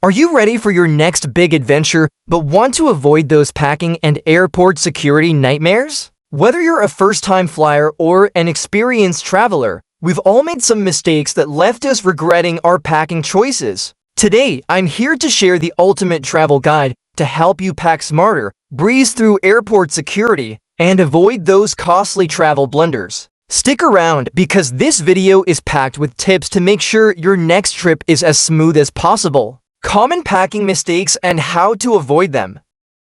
Are you ready for your next big adventure, but want to avoid those packing and airport security nightmares? Whether you're a first-time flyer or an experienced traveler, we've all made some mistakes that left us regretting our packing choices. Today, I'm here to share the ultimate travel guide to help you pack smarter, breeze through airport security, and avoid those costly travel blunders. Stick around because this video is packed with tips to make sure your next trip is as smooth as possible. Common packing mistakes and how to avoid them.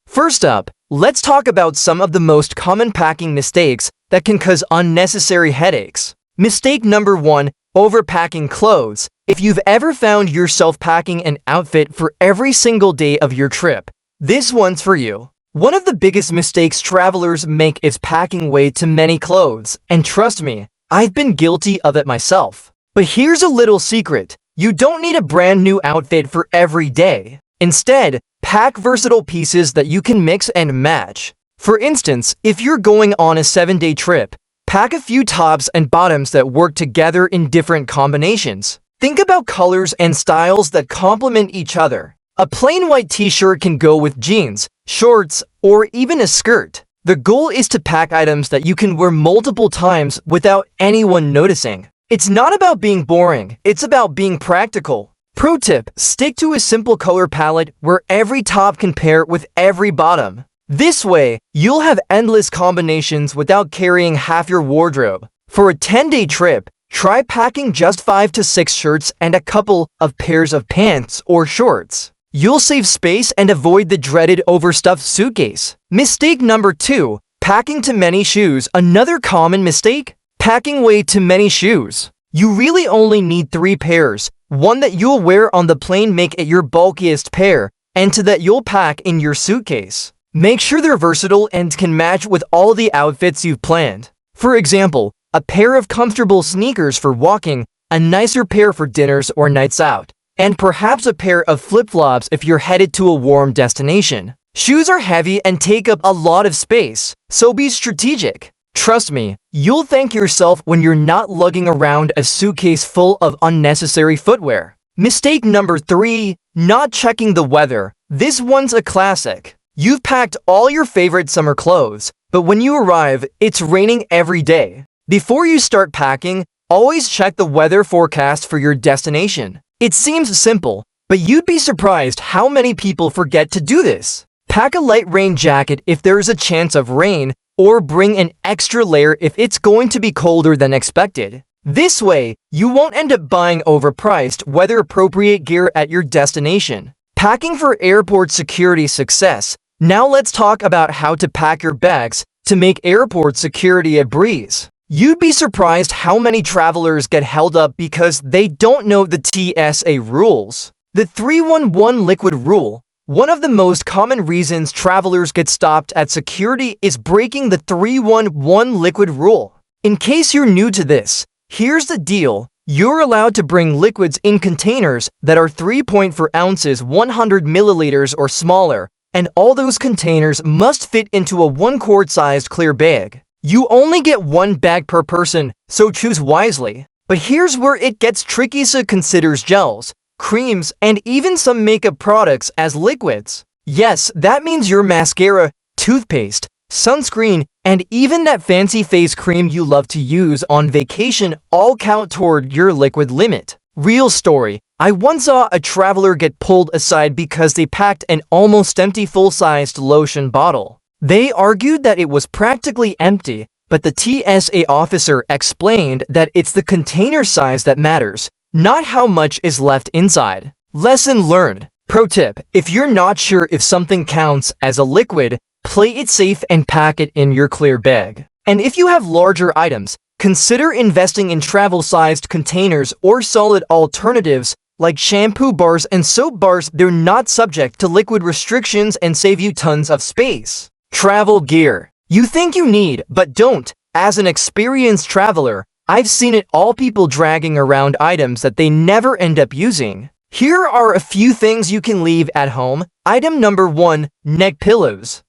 First up, let's talk about some of the most common packing mistakes that can cause unnecessary headaches. Mistake number 1, overpacking clothes. If you've ever found yourself packing an outfit for every single day of your trip, this one's for you. One of the biggest mistakes travelers make is packing way too many clothes, and trust me, I've been guilty of it myself. But here's a little secret. You don't need a brand new outfit for every day. Instead, pack versatile pieces that you can mix and match. For instance, if you're going on a 7-day trip, pack a few tops and bottoms that work together in different combinations. Think about colors and styles that complement each other. A plain white t-shirt can go with jeans, shorts, or even a skirt. The goal is to pack items that you can wear multiple times without anyone noticing. It's not about being boring, it's about being practical. Pro tip, stick to a simple color palette where every top can pair with every bottom. This way, you'll have endless combinations without carrying half your wardrobe. For a 10-day trip, try packing just 5 to 6 shirts and a couple of pairs of pants or shorts. You'll save space and avoid the dreaded overstuffed suitcase. Mistake number 2, packing too many shoes. Another common mistake? Packing way too many shoes. You really only need 3 pairs. One that you'll wear on the plane, make it your bulkiest pair, and 2 that you'll pack in your suitcase. Make sure they're versatile and can match with all the outfits you've planned. For example, a pair of comfortable sneakers for walking, a nicer pair for dinners or nights out, and perhaps a pair of flip-flops if you're headed to a warm destination. Shoes are heavy and take up a lot of space, so be strategic. Trust me, you'll thank yourself when you're not lugging around a suitcase full of unnecessary footwear. Mistake number 3, not checking the weather. This one's a classic. You've packed all your favorite summer clothes, but when you arrive, it's raining every day. Before you start packing, always check the weather forecast for your destination. It seems simple, but you'd be surprised how many people forget to do this. Pack a light rain jacket if there's a chance of rain, or bring an extra layer if it's going to be colder than expected. This way, you won't end up buying overpriced, weather-appropriate gear at your destination. Packing for airport security success. Now let's talk about how to pack your bags to make airport security a breeze. You'd be surprised how many travelers get held up because they don't know the TSA rules. The 311 liquid rule. One of the most common reasons travelers get stopped at security is breaking the 311 liquid rule. In case you're new to this, here's the deal. You're allowed to bring liquids in containers that are 3.4 ounces, 100 milliliters or smaller, and all those containers must fit into a 1-quart-sized clear bag. You only get 1 bag per person, so choose wisely. But here's where it gets tricky. So considers gels, creams, and even some makeup products as liquids. Yes, that means your mascara, toothpaste, sunscreen, and even that fancy face cream you love to use on vacation all count toward your liquid limit. Real story. I once saw a traveler get pulled aside because they packed an almost empty full-sized lotion bottle. They argued that it was practically empty, but the TSA officer explained that it's the container size that matters, not how much is left inside. Lesson learned. Pro tip, if you're not sure if something counts as a liquid, play it safe and pack it in your clear bag. And if you have larger items, consider investing in travel-sized containers or solid alternatives like shampoo bars and soap bars. They're not subject to liquid restrictions and save you tons of space. Travel gear. You think you need, but don't. As an experienced traveler, I've seen it all: people dragging around items that they never end up using. Here are a few things you can leave at home. Item number 1, neck pillows.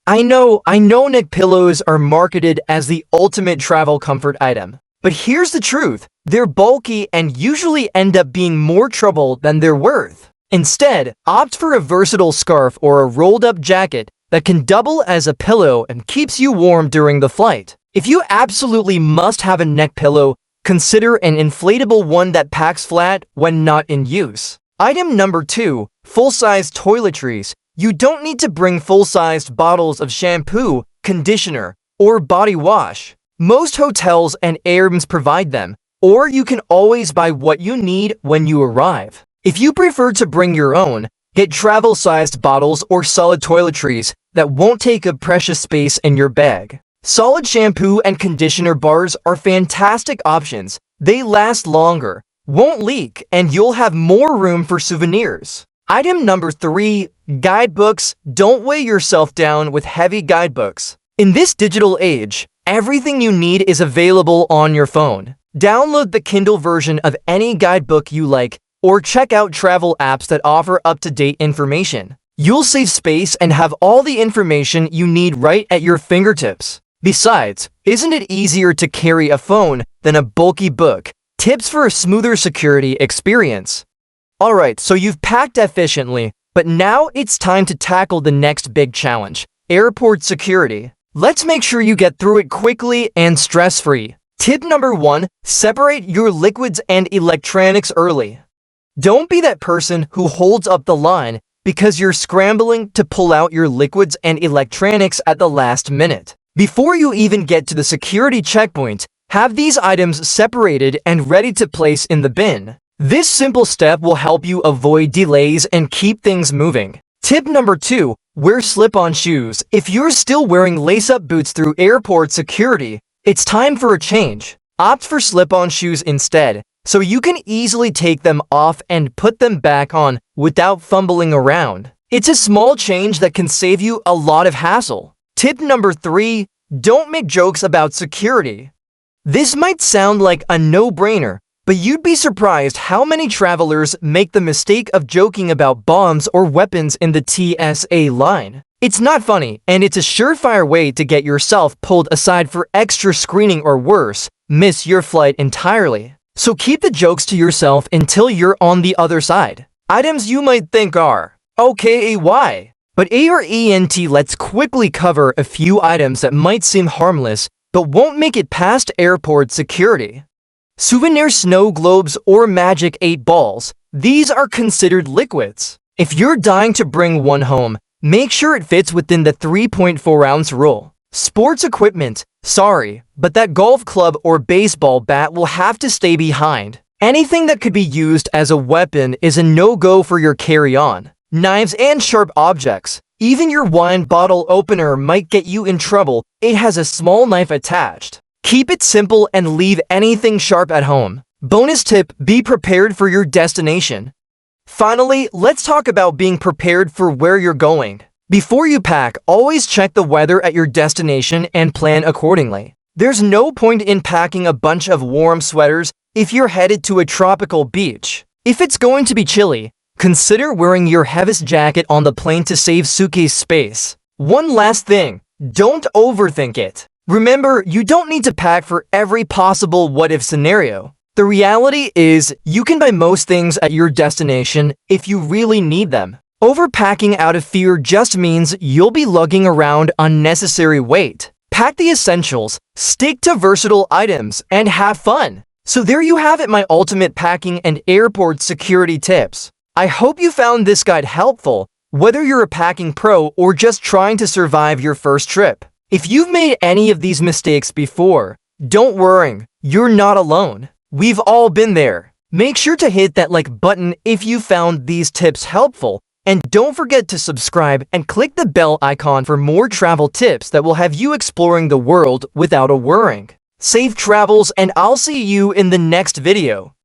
I know neck pillows are marketed as the ultimate travel comfort item, but here's the truth. They're bulky and usually end up being more trouble than they're worth. Instead, opt for a versatile scarf or a rolled-up jacket that can double as a pillow and keeps you warm during the flight. If you absolutely must have a neck pillow, consider an inflatable one that packs flat when not in use. Item number 2. Full-sized toiletries. You don't need to bring full-sized bottles of shampoo, conditioner, or body wash. Most hotels and Airbnbs provide them, or you can always buy what you need when you arrive. If you prefer to bring your own, get travel-sized bottles or solid toiletries that won't take up precious space in your bag. Solid shampoo and conditioner bars are fantastic options. They last longer, won't leak, and you'll have more room for souvenirs. Item number 3. Guidebooks. Don't weigh yourself down with heavy guidebooks. In this digital age, everything you need is available on your phone. Download the Kindle version of any guidebook you like, or check out travel apps that offer up-to-date information. You'll save space and have all the information you need right at your fingertips. Besides, isn't it easier to carry a phone than a bulky book? Tips for a smoother security experience. Alright, so you've packed efficiently, but now it's time to tackle the next big challenge: airport security. Let's make sure you get through it quickly and stress-free. Tip number 1. Separate your liquids and electronics early. Don't be that person who holds up the line because you're scrambling to pull out your liquids and electronics at the last minute. Before you even get to the security checkpoint, have these items separated and ready to place in the bin. This simple step will help you avoid delays and keep things moving. Tip number 2. Wear slip-on shoes. If you're still wearing lace-up boots through airport security, it's time for a change. Opt for slip-on shoes instead, so you can easily take them off and put them back on without fumbling around. It's a small change that can save you a lot of hassle. Tip number 3. Don't make jokes about security. This might sound like a no-brainer, but you'd be surprised how many travelers make the mistake of joking about bombs or weapons in the TSA line. It's not funny, and it's a surefire way to get yourself pulled aside for extra screening or worse, miss your flight entirely. So keep the jokes to yourself until you're on the other side. Items you might think are okay, why? But ARENT, let's quickly cover a few items that might seem harmless but won't make it past airport security. Souvenir snow globes or magic 8 balls. These are considered liquids. If you're dying to bring one home, make sure it fits within the 3.4-ounce rule. Sports equipment. Sorry, but that golf club or baseball bat will have to stay behind. Anything that could be used as a weapon is a no-go for your carry-on. Knives and sharp objects. Even your wine bottle opener might get you in trouble. It has a small knife attached. Keep it simple and leave anything sharp at home. Bonus tip: be prepared for your destination. Finally, let's talk about being prepared for where you're going. Before you pack, always check the weather at your destination and plan accordingly. There's no point in packing a bunch of warm sweaters if you're headed to a tropical beach. If it's going to be chilly, consider wearing your heaviest jacket on the plane to save suitcase space. One last thing, don't overthink it. Remember, you don't need to pack for every possible what-if scenario. The reality is, you can buy most things at your destination if you really need them. Overpacking out of fear just means you'll be lugging around unnecessary weight. Pack the essentials, stick to versatile items, and have fun. So there you have it, my ultimate packing and airport security tips. I hope you found this guide helpful, whether you're a packing pro or just trying to survive your first trip. If you've made any of these mistakes before, don't worry, you're not alone. We've all been there. Make sure to hit that like button if you found these tips helpful, and don't forget to subscribe and click the bell icon for more travel tips that will have you exploring the world without a worrying. Safe travels, and I'll see you in the next video.